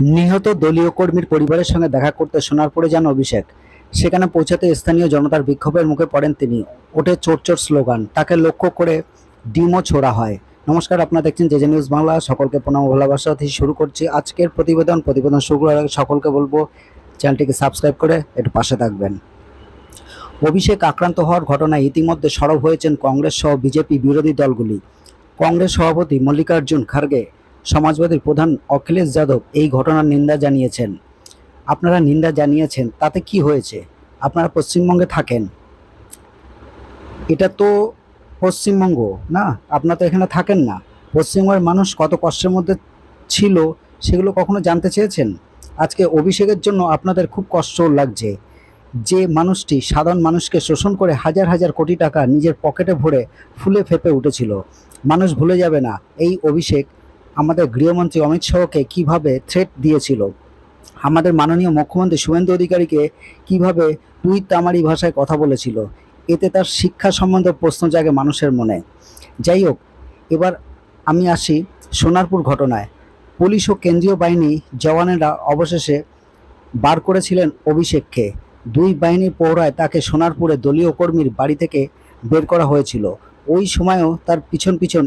নিহত দলীয় কর্মীর পরিবারের সঙ্গে দেখা করতে সোনারপুরে যান অভিষেক। সেখানে পৌঁছাতে স্থানীয় জনতার বিক্ষোভের মুখে পড়েন তিনি। ওঠে চোর চোর স্লোগান, তাকে লক্ষ্য করে ডিমও ছোড়া হয়। নমস্কার, আপনারা দেখছেন জেজে নিউজ বাংলা। সকলকে প্রণাম ও ভালোবাসা দিয়ে শুরু করছি আজকের প্রতিবেদন শুরু করার আগে সকলকে বলবো চ্যানেলটিকে সাবস্ক্রাইব করে একটু পাশে থাকবেন। অভিষেক আক্রান্ত হওয়ার ঘটনায় ইতিমধ্যে সরব হয়েছেন কংগ্রেস সহ বিজেপি বিরোধী দলগুলি। কংগ্রেস সভাপতি মল্লিকার্জুন খার্গে, সমাজবাদী প্রধান অখিলেশ যাদব এই ঘটনার নিন্দা জানিয়েছেন। আপনারা নিন্দা জানিয়েছেন, তাতে কি হয়েছে? আপনারা পশ্চিমবঙ্গে থাকেন, এটা তো পশ্চিমবঙ্গ না, আপনারা তো এখানে থাকেন না। পশ্চিমবঙ্গের মানুষ কত কষ্টের মধ্যে ছিল সেগুলো কখনো জানতে চেয়েছেন? আজকে অভিষেকের জন্য আপনাদের খুব কষ্ট লাগছে। যে মানুষটি সাধারণ মানুষকে শোষণ করে হাজার হাজার কোটি টাকা নিজের পকেটে ভরে ফুলে ফেঁপে উঠেছিল, মানুষ ভুলে যাবে না এই অভিষেক আমাদের গৃহমন্ত্রী অমিত শাহকে কিভাবে থ্রেট দিয়েছিল, আমাদের মাননীয় মুখ্যমন্ত্রী শুভেন্দু অধিকারীকে কিভাবে তুই তামারি ভাষায় কথা বলেছিল। এতে তার শিক্ষা সম্বন্ধে প্রশ্ন জাগে মানুষের মনে। যাই হোক, এবার আমি আসি সোনারপুর ঘটনায়। পুলিশ ও কেন্দ্রীয় বাহিনী জওয়ানেরা অবশেষে বার করেছিলেন অভিষেককে। দুই বাহিনীর প্রহরায় তাকে সোনারপুরে দলীয় কর্মীর বাড়ি থেকে বের করা হয়েছিল। ওই সময়ও তার পিছন পিছন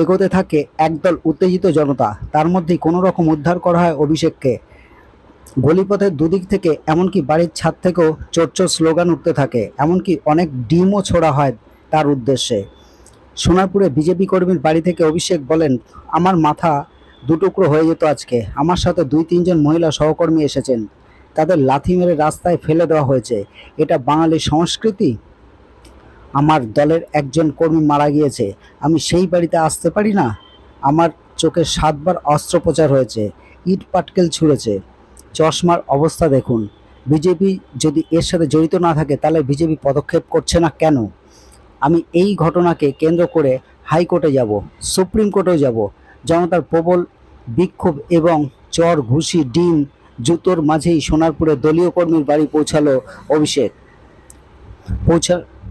এগোতে থাকে একদল উত্তেজিত জনতা। তার মধ্যেই কোনো রকম উদ্ধার করা হয় অভিষেককে। গলিপথের দুদিক থেকে, এমনকি বাড়ির ছাদ থেকেও চোর চোর স্লোগান উঠতে থাকে, এমনকি অনেক ডিমও ছোড়া হয় তার উদ্দেশ্যে। সোনারপুরে বিজেপি কর্মীর বাড়ি থেকে অভিষেক বলেন, আমার মাথা দুটুকরো হয়ে যেত আজকে। আমার সাথে 2-3 জন মহিলা সহকর্মী এসেছেন, তাদের লাথি মেরে রাস্তায় ফেলে দেওয়া হয়েছে। এটা বাঙালির সংস্কৃতি? আমার দলের একজন কর্মী মারা গিয়েছে, আমি সেই বাড়িতে আসতে পারি না? আমার চোখে 7বার অস্ত্রোপচার হয়েছে, ইট পাটকেল ছুঁড়েছে। চশমার অবস্থা দেখুন। বিজেপি যদি এর সাথে জড়িত না থাকে তাহলে বিজেপি পদক্ষেপ করছে না কেন? আমি এই ঘটনাকে কেন্দ্র করে হাইকোর্টে যাব, সুপ্রিম কোর্টেও যাব। জনতার প্রবল বিক্ষোভ এবং চর ঘুষি ডিম জুতোর মাঝেই সোনারপুরে দলীয় কর্মীর বাড়ি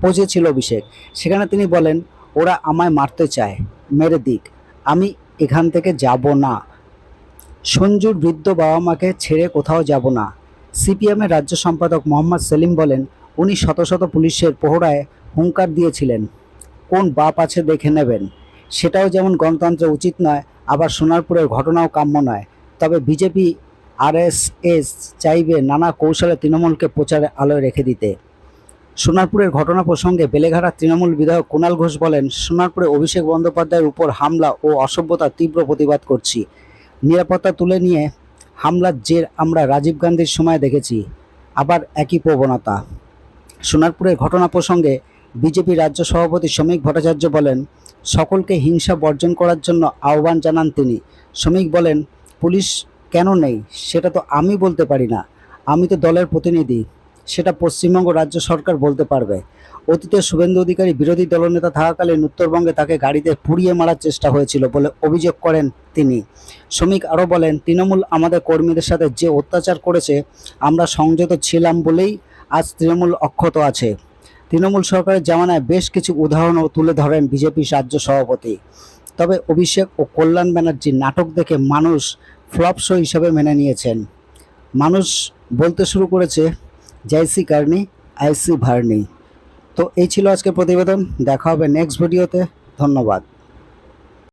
পৌঁছেছিল অভিষেক। সেখানে তিনি বলেন, ওরা আমায় মারতে চায়, মেরে দিক, আমি এখান থেকে যাব না। সঞ্জুর বৃদ্ধ বাবা মাকে ছেড়ে কোথাও যাব না। সিপিএমের রাজ্য সম্পাদক মোহাম্মদ সেলিম বলেন, উনি শত শত পুলিশের প্রহরায় হুঙ্কার দিয়েছিলেন, কোন বাপ আছে দেখে নেবেন। সেটাও যেমন গণতন্ত্রে উচিত নয়, আবার সোনারপুরের ঘটনাও কাম্য নয়। তবে বিজেপি আরএসএস চাইবে নানা কৌশলে তৃণমূলকে প্রচারের আলোয় রেখে দিতে। সোনারপুরের ঘটনা প্রসঙ্গে বেলেঘাটা তৃণমূল বিধায়ক কুণাল ঘোষ বলেন, সোনারপুরে অভিষেক বন্দ্যোপাধ্যায়ের উপর হামলা ও অসভ্যতার তীব্র প্রতিবাদ করছি। নিরাপত্তা তুলে নিয়ে হামলার জের আমরা রাজীব গান্ধীর সময় দেখেছি, আবার একই প্রবণতা। সোনারপুরের ঘটনা প্রসঙ্গে বিজেপি রাজ্য সভাপতি শ্রমিক ভট্টাচার্য বলেন, সকলকে হিংসা বর্জন করার জন্য আহ্বান জানান তিনি। শ্রমিক বলেন, পুলিশ কেন নেই সেটা তো আমি বলতে পারি না, আমি তো দলের প্রতিনিধি, সেটা পশ্চিমবঙ্গ রাজ্য সরকার বলতে পারবে। অতীতে শুভেন্দু অধিকারী বিরোধী দলনেতা থাকাকালীন উত্তরবঙ্গে তাকে গাড়িতে পুড়িয়ে মারার চেষ্টা হয়েছিল বলে অভিযোগ করেন তিনি। শ্রমিক আরও বলেন, তৃণমূল আমাদের কর্মীদের সাথে যে অত্যাচার করেছে আমরা সংযত ছিলাম বলেই আজ তৃণমূল অক্ষত আছে। তৃণমূল সরকারের জামানায় বেশ কিছু উদাহরণও তুলে ধরেন বিজেপি রাজ্য সভাপতি। তবে অভিষেক ও কল্যাণ ব্যানার্জির নাটক দেখে মানুষ ফ্লপ শো হিসাবে মেনে নিয়েছেন। মানুষ বলতে শুরু করেছে, জয়সি কার্নি আইসি ভার্নি। তো এই ছিল আজকের প্রতিবেদন, দেখা হবে নেক্সট ভিডিওতে। ধন্যবাদ।